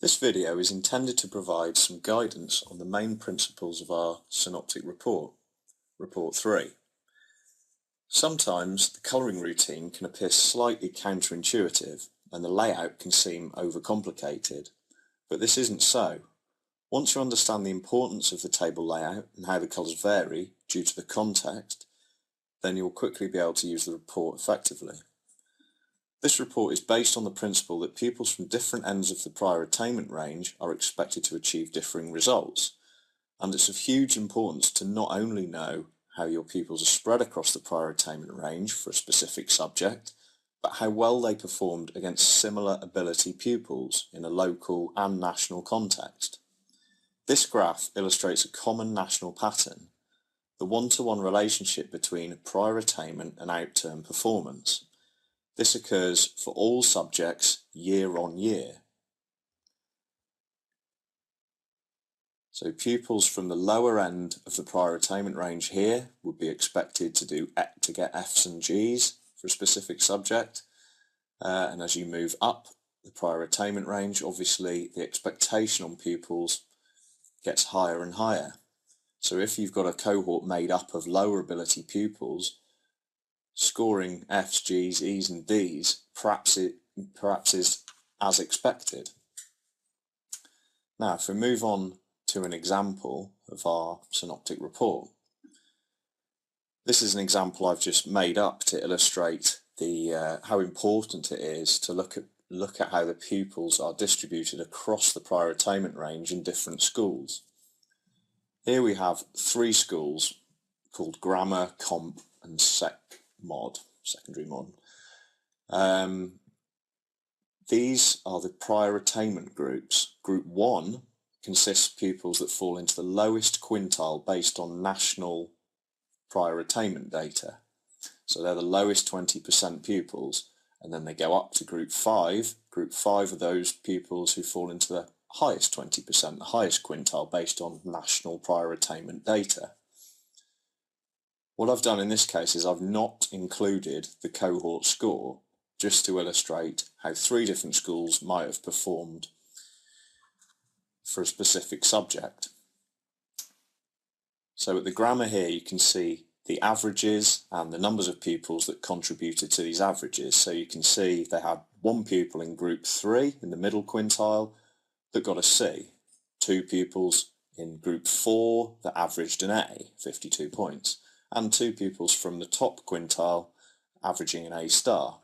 This video is intended to provide some guidance on the main principles of our synoptic report, Report 3. Sometimes the colouring routine can appear slightly counterintuitive and the layout can seem overcomplicated, but this isn't so. Once you understand the importance of the table layout and how the colours vary due to the context, then you'll quickly be able to use the report effectively. This report is based on the principle that pupils from different ends of the prior attainment range are expected to achieve differing results, and it's of huge importance to not only know how your pupils are spread across the prior attainment range for a specific subject, but how well they performed against similar ability pupils in a local and national context. This graph illustrates a common national pattern, the one-to-one relationship between prior attainment and out-term performance. This occurs for all subjects year on year. So pupils from the lower end of the prior attainment range here would be expected to get F's and G's for a specific subject, and as you move up the prior attainment range, obviously the expectation on pupils gets higher and higher. So if you've got a cohort made up of lower ability pupils, scoring F's, G's, E's and D's perhaps is as expected. Now if we move on to an example of our synoptic report. This is an example I've just made up to illustrate how important it is to look at how the pupils are distributed across the prior attainment range in different schools. Here we have three schools called Grammar, Comp and Secondary Mod. These are the prior attainment groups. Group 1 consists of pupils that fall into the lowest quintile based on national prior attainment data. So they're the lowest 20% pupils, and then they go up to Group 5. Group 5 are those pupils who fall into the highest 20%, the highest quintile based on national prior attainment data. What I've done in this case is I've not included the cohort score, just to illustrate how three different schools might have performed for a specific subject. So at the grammar here you can see the averages and the numbers of pupils that contributed to these averages. So you can see they had one pupil in Group 3 in the middle quintile that got a C, two pupils in Group 4 that averaged an A, 52 points, and two pupils from the top quintile averaging an A star.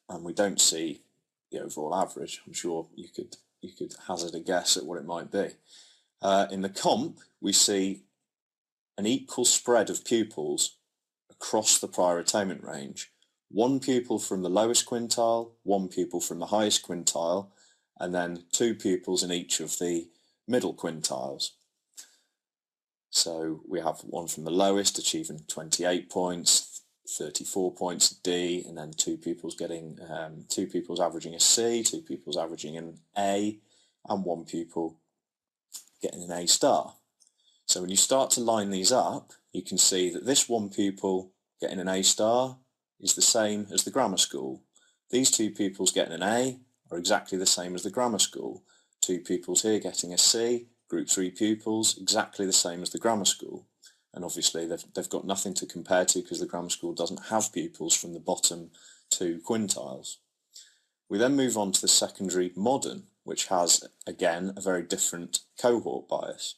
And we don't see the overall average. I'm sure you could hazard a guess at what it might be. In the comp, we see an equal spread of pupils across the prior attainment range. One pupil from the lowest quintile, one pupil from the highest quintile, and then two pupils in each of the middle quintiles. So we have one from the lowest achieving 28 points, 34 points D, and then two pupils averaging a C, two pupils averaging an A, and one pupil getting an A star. So when you start to line these up, you can see that this one pupil getting an A star is the same as the grammar school. These two pupils getting an A are exactly the same as the grammar school. Two pupils here getting a C, Group 3 pupils, exactly the same as the grammar school. And obviously they've got nothing to compare to because the grammar school doesn't have pupils from the bottom two quintiles. We then move on to the secondary modern, which has again a very different cohort bias.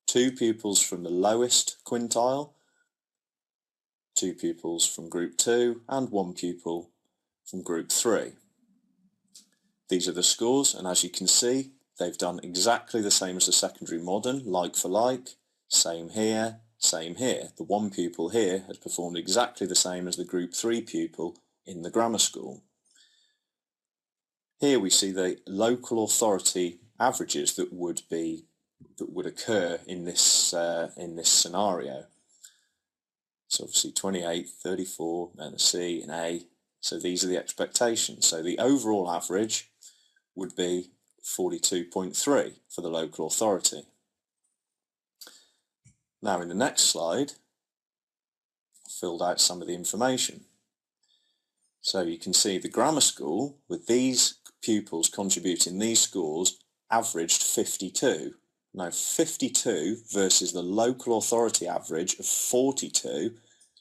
Two pupils from the lowest quintile, two pupils from Group 2 and one pupil from Group 3. These are the scores, and as you can see they've done exactly the same as the secondary modern, like for like, same here, same here. The one pupil here has performed exactly the same as the Group 3 pupil in the grammar school. Here we see the local authority averages that would occur in this scenario. So obviously 28, 34, and a C, an A. So these are the expectations. So the overall average would be 42.3 for the local authority. Now in the next slide, I filled out some of the information. So you can see the grammar school with these pupils contributing these scores averaged 52. Now 52 versus the local authority average of 42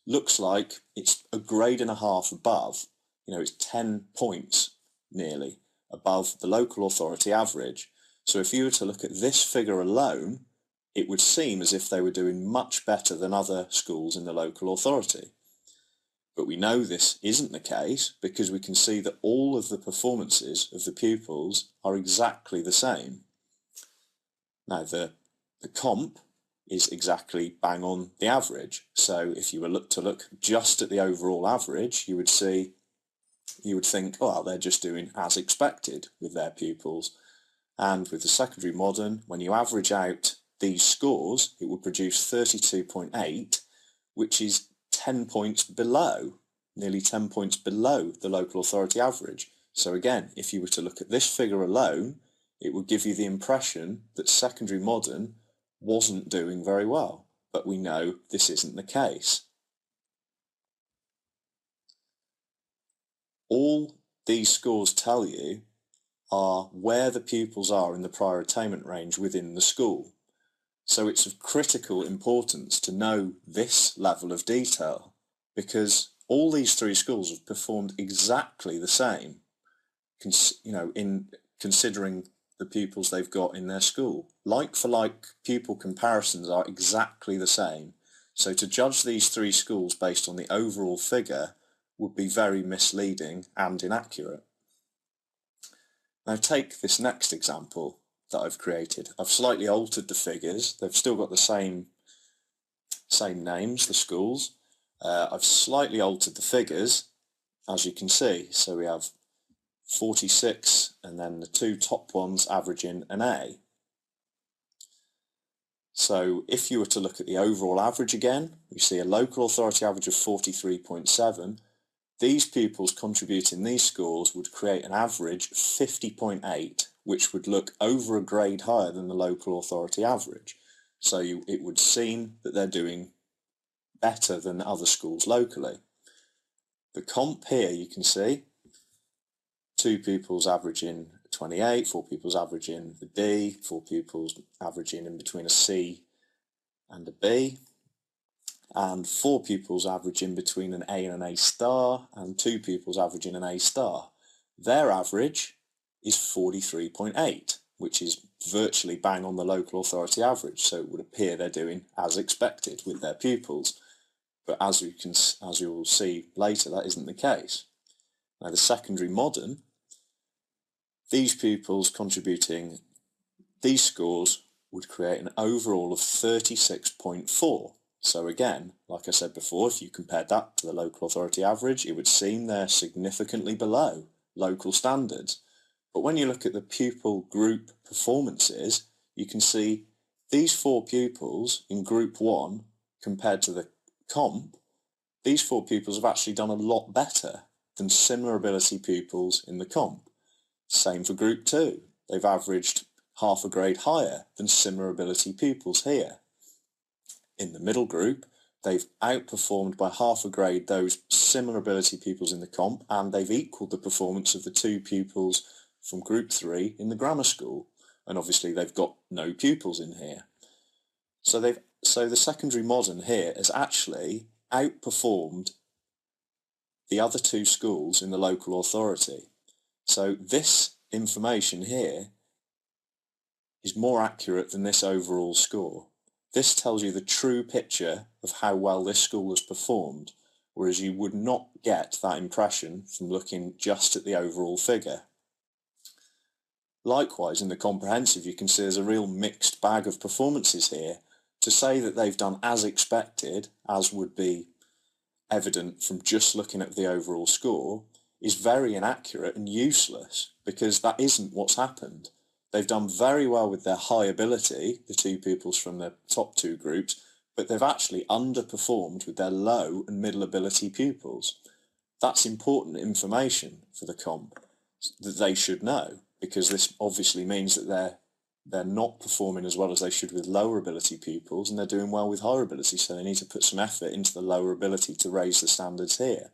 looks like it's a grade and a half above. You know, it's 10 points nearly above the local authority average. So if you were to look at this figure alone, it would seem as if they were doing much better than other schools in the local authority. But we know this isn't the case because we can see that all of the performances of the pupils are exactly the same. Now the comp is exactly bang on the average. So if you were to look just at the overall average, you would think, oh, they're just doing as expected with their pupils. And with the secondary modern, when you average out these scores, it would produce 32.8, which is 10 points below, nearly 10 points below the local authority average. So again, if you were to look at this figure alone, it would give you the impression that secondary modern wasn't doing very well. But we know this isn't the case. All these scores tell you are where the pupils are in the prior attainment range within the school. So it's of critical importance to know this level of detail because all these three schools have performed exactly the same, in considering the pupils they've got in their school. Like for like pupil comparisons are exactly the same. So to judge these three schools based on the overall figure would be very misleading and inaccurate. Now take this next example that I've created. I've slightly altered the figures. They've still got the same names, the schools. I've slightly altered the figures, as you can see. So we have 46 and then the two top ones averaging an A. So if you were to look at the overall average again, you see a local authority average of 43.7. These pupils contributing these scores would create an average of 50.8, which would look over a grade higher than the local authority average. So it would seem that they're doing better than other schools locally. The comp here you can see, 2 pupils averaging 28, 4 pupils averaging the D, 4 pupils averaging in between a C and a B, and 4 pupils averaging between an A and an A star, and 2 pupils averaging an A star. Their average is 43.8, which is virtually bang on the local authority average, so it would appear they're doing as expected with their pupils. But as you will see later, that isn't the case. Now the secondary modern, these pupils contributing these scores would create an overall of 36.4. So again, like I said before, if you compared that to the local authority average, it would seem they're significantly below local standards. But when you look at the pupil group performances, you can see these 4 pupils in group 1 compared to the comp, these 4 pupils have actually done a lot better than similar ability pupils in the comp. Same for group 2. They've averaged half a grade higher than similar ability pupils here. In the middle group, they've outperformed by half a grade those similar ability pupils in the comp, and they've equalled the performance of the 2 pupils from group 3 in the grammar school. And obviously they've got no pupils in here. So the secondary modern here has actually outperformed the other 2 schools in the local authority. So this information here is more accurate than this overall score. This tells you the true picture of how well this school has performed, whereas you would not get that impression from looking just at the overall figure. Likewise, in the comprehensive, you can see there's a real mixed bag of performances here. To say that they've done as expected, as would be evident from just looking at the overall score, is very inaccurate and useless, because that isn't what's happened. They've done very well with their high ability, the 2 pupils from the top 2 groups, but they've actually underperformed with their low and middle ability pupils. That's important information for the comp that they should know, because this obviously means that they're not performing as well as they should with lower ability pupils, and they're doing well with higher ability, so they need to put some effort into the lower ability to raise the standards here.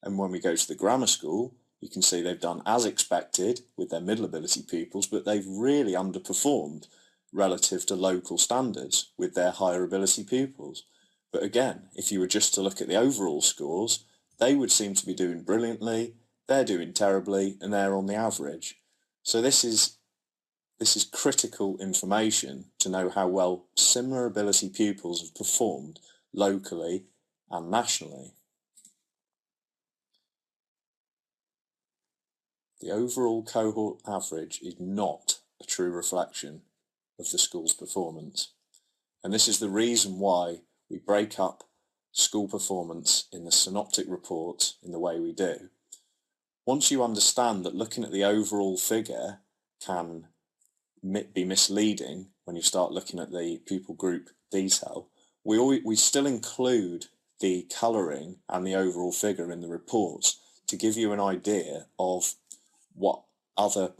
And when we go to the grammar school, you can see they've done as expected with their middle ability pupils, but they've really underperformed relative to local standards with their higher ability pupils. But again, if you were just to look at the overall scores, they would seem to be doing brilliantly, they're doing terribly, and they're on the average. So this is critical information to know how well similar ability pupils have performed locally and nationally. The overall cohort average is not a true reflection of the school's performance. And this is the reason why we break up school performance in the synoptic report in the way we do. Once you understand that looking at the overall figure can be misleading when you start looking at the pupil group detail, we still include the colouring and the overall figure in the reports to give you an idea of what other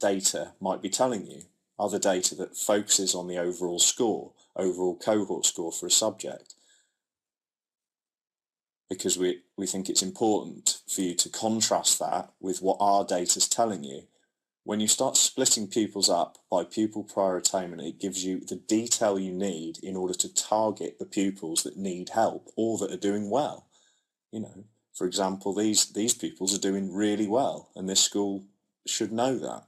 data might be telling you, other data that focuses on the overall score, overall cohort score for a subject. Because we think it's important for you to contrast that with what our data is telling you. When you start splitting pupils up by pupil prior attainment, it gives you the detail you need in order to target the pupils that need help or that are doing well. You know, for example, these pupils are doing really well, and this school should know that.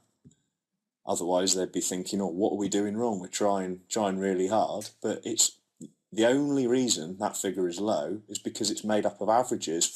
Otherwise, they'd be thinking, "Oh, what are we doing wrong? We're trying really hard." But it's the only reason that figure is low is because it's made up of averages